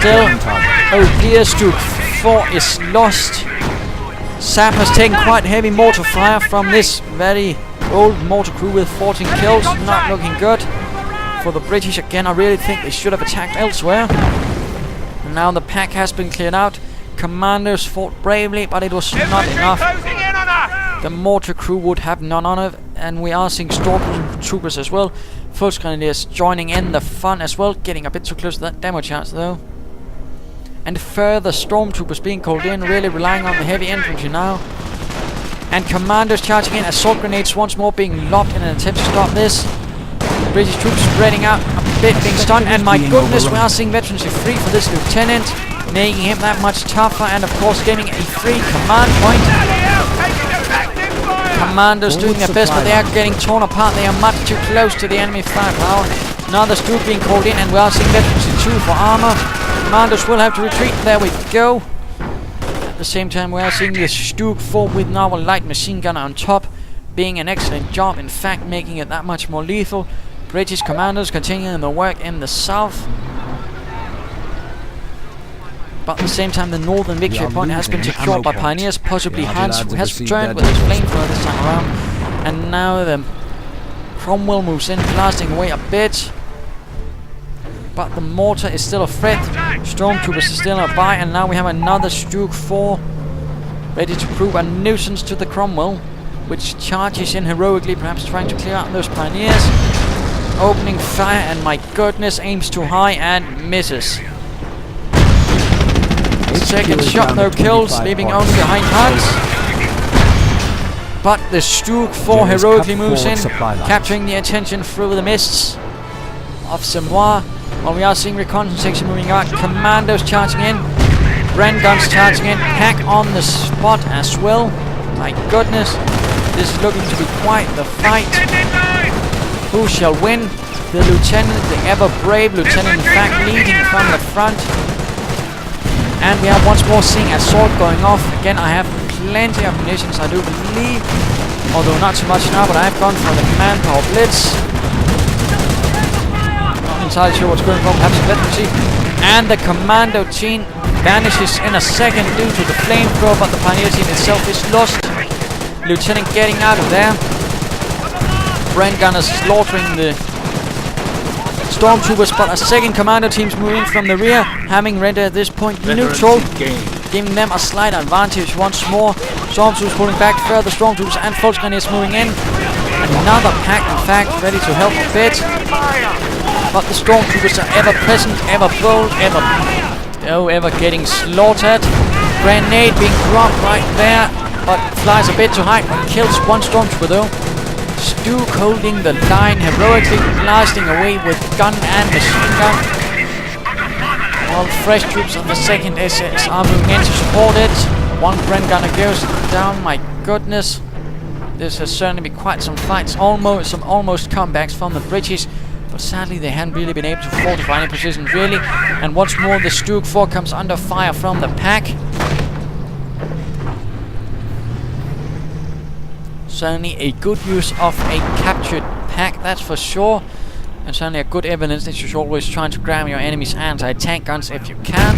still. Oh dear, Stuk 4 is lost. Sap has taken quite heavy mortar fire from this very old mortar crew with 14 kills. Not looking good for the British. Again, I really think they should have attacked elsewhere. And now the pack has been cleared out. Commandos fought bravely, but it was not enough. The mortar crew would have none on it, and we are seeing stormtroopers as well. Volksgrenadiers joining in the fun as well, getting a bit too close to that demo chance though. And further stormtroopers being called in, really relying on the heavy infantry now. And commandos charging in, assault grenades once more being lobbed in an attempt to stop this. British troops spreading out a bit, being stunned, and my goodness, we are seeing veterancy free for this lieutenant, making him that much tougher, and of course giving a free command point. Commandos doing their best, but they are getting torn apart. They are much too close to the enemy firepower. Another Stuk being called in, and we are seeing veterancy 2 for armor. Commandos will have to retreat. There we go. At the same time, we are seeing the Stuk 4 with now a light machine gunner on top, being an excellent job, in fact making it that much more lethal. British commandos continuing the work in the south. But at the same time, the northern victory point has been secured by pioneers, possibly Hans, who has returned with his flamethrower this time around. And now the Cromwell moves in, blasting away a bit. But the mortar is still a threat. Stormtroopers are still nearby, and now we have another Stuk 4 ready to prove a nuisance to the Cromwell, which charges in heroically, perhaps trying to clear out those pioneers. Opening fire, and my goodness, aims too high and misses. Second shot, no kills, leaving only behind Hans. But the Stuk 4 heroically moves in, capturing the attention through the mists of Semois. While we are seeing reconnaissance section moving out, commandos charging in, Bren guns charging in, pack on the spot as well. My goodness, this is looking to be quite the fight. Who shall win? The lieutenant, the ever brave lieutenant, in fact, leading from the front. And we are once more seeing assault going off. Again, I have plenty of munitions, I do believe. Although not so much now, but I have gone for the manpower blitz. Not entirely sure what's going on, perhaps veterancy. And the commando team vanishes in a second due to the flamethrower, but the pioneer team itself is lost. Lieutenant getting out of there. Brand gunners slaughtering the stormtroopers, but a second commando team's moving from the rear, having rendered at this point neutral, giving them a slight advantage once more. Stormtroopers pulling back, further stormtroopers and Volksgrenadiers moving in. Another pack, in fact, ready to help a bit. But the stormtroopers are ever present, ever bold, ever getting slaughtered. Grenade being dropped right there, but flies a bit too high, kills one stormtrooper though. Stuk holding the line heroically, blasting away with gun and machine gun. While fresh troops of the 2nd SS are moving in to support it. One Bren gunner goes down, my goodness. This has certainly been quite some fights, some almost comebacks from the British. But sadly they hadn't really been able to fortify any positions really. And once more the Stuk 4 comes under fire from the pack. Certainly a good use of a captured pack, that's for sure. And certainly a good evidence that you should always try to grab your enemy's anti-tank guns if you can.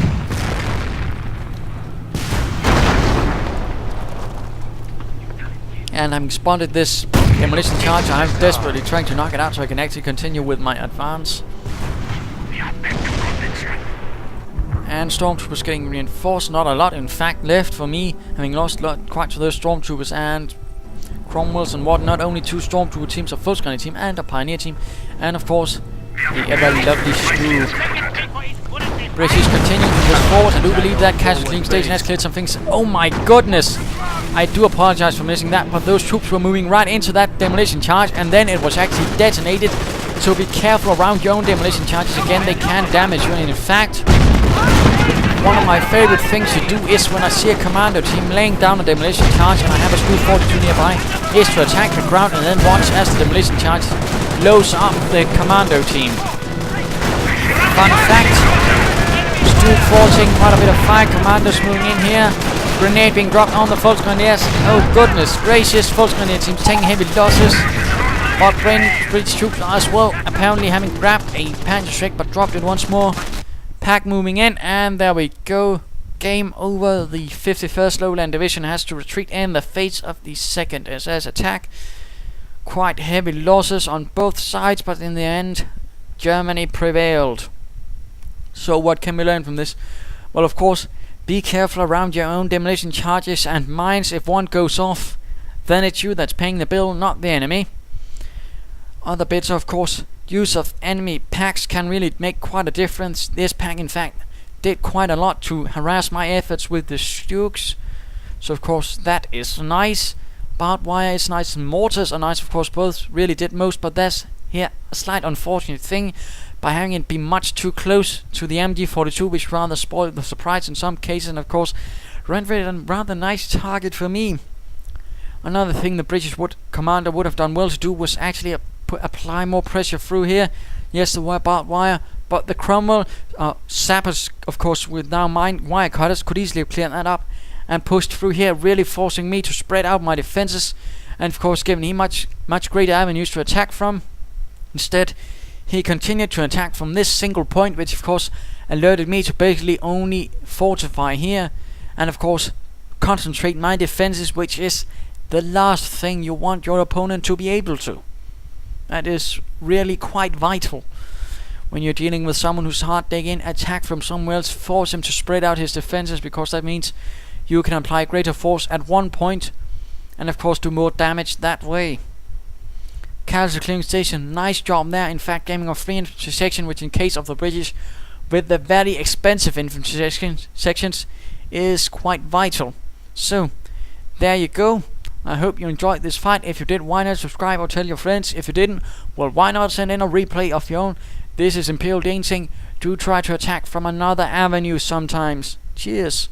And having spotted this demolition charge, I'm desperately trying to knock it out so I can actually continue with my advance. And stormtroopers getting reinforced, not a lot in fact left for me, having lost quite to those stormtroopers and Cromwells and whatnot. Only 2 stormtrooper teams, a Volksgrenadier team and a pioneer team, and of course the ever lovely Stuk. British continuing to push forward. I do believe that casualty cleaning station has cleared some things. Oh my goodness, I do apologize for missing that, but those troops were moving right into that demolition charge, and then it was actually detonated. So be careful around your own demolition charges. Again, they can damage you, and in fact one of my favorite things to do is when I see a commando team laying down a demolition charge and I have a Stuk 42 nearby, is to attack the ground and then watch as the demolition charge blows up the commando team. Fun fact, Stuk 4 taking quite a bit of fire, commandos moving in here, grenade being dropped on the Volksgrenadiers. Oh goodness gracious, Volksgrenadier teams taking heavy losses. But British troops are as well, apparently having grabbed a Panzerschreck but dropped it once more. pack moving in, and there we go. Game over. The 51st Lowland Division has to retreat in the face of the 2nd SS attack. Quite heavy losses on both sides, but in the end, Germany prevailed. So what can we learn from this? Well, of course, be careful around your own demolition charges and mines. If one goes off, then it's you that's paying the bill, not the enemy. Other bits, of course, use of enemy packs can really make quite a difference. This pack, in fact, did quite a lot to harass my efforts with the Stukes. So, of course, that is nice. Barbed wire is nice, mortars are nice, of course, both really did most, but there's here a slight unfortunate thing by having it be much too close to the MG42, which rather spoiled the surprise in some cases, and of course rendered it a rather nice target for me. Another thing the British commander would have done well to do was actually apply more pressure through here. Yes, there were barbed wire, but the Cromwell sappers, of course, with now wire cutters, could easily have cleared that up and pushed through here, really forcing me to spread out my defenses, and of course giving him much greater avenues to attack from. Instead, he continued to attack from this single point, which of course alerted me to basically only fortify here, and of course concentrate my defenses, which is the last thing you want your opponent to be able to. That is really quite vital. When you're dealing with someone who's hard digging, attack from somewhere else, force him to spread out his defenses, because that means you can apply greater force at one point and of course do more damage that way. Krazor clearing station, nice job there. In fact, gaming of 3 infantry section, which in case of the British with the very expensive infantry sections is quite vital. So there you go. I hope you enjoyed this fight. If you did, why not subscribe or tell your friends? If you didn't, well, why not send in a replay of your own? This is ImperialDane saying, do try to attack from another avenue sometimes. Cheers.